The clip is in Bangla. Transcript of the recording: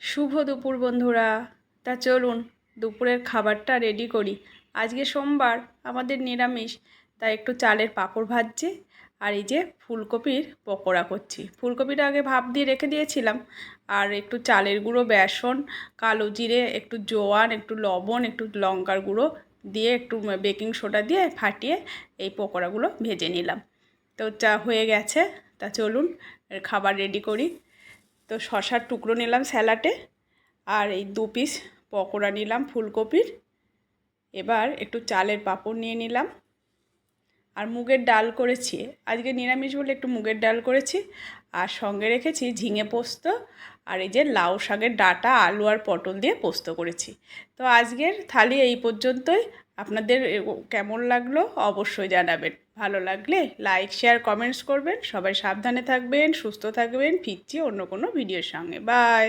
শুভ দুপুর বন্ধুরা। তা চলুন দুপুরের খাবারটা রেডি করি। আজকে সোমবার, আমাদের নিরামিষ, তাই একটু চালের পাঁপড় ভাজছি আর এই যে ফুলকপির পকোড়া করছি। ফুলকপিটা আগে ভাপ দিয়ে রেখে দিয়েছিলাম, আর একটু চালের গুঁড়ো, বেসন, কালো জিরে, একটু জোয়ান, একটু লবণ, একটু লঙ্কার গুঁড়ো দিয়ে একটু বেকিং সোডা দিয়ে ফাটিয়ে এই পকোড়াগুলো ভেজে নিলাম। তো চা হয়ে গেছে, তা চলুন খাবার রেডি করি। তো শশার টুকরো নিলাম স্যালাডে, আর এই 2 পিস পকোড়া নিলাম ফুলকপির। এবার একটু চালের পাঁপড় নিয়ে নিলাম, আর মুগের ডাল করেছি। আজকে নিরামিষ বলে একটু মুগের ডাল করেছি, আর সঙ্গে রেখেছি ঝিঙে পোস্ত, আর এই যে লাউ শাকের ডাঁটা, আলু আর পটল দিয়ে পোস্ত করেছি। তো আজকের থালি এই পর্যন্তই। আপনাদের কেমন লাগলো অবশ্যই জানাবেন। ভালো লাগলে লাইক, শেয়ার, কমেন্টস করবেন। সবাই সাবধানে থাকবেন, সুস্থ থাকবেন। ফিরছি অন্য কোনো ভিডিওর সঙ্গে। বাই।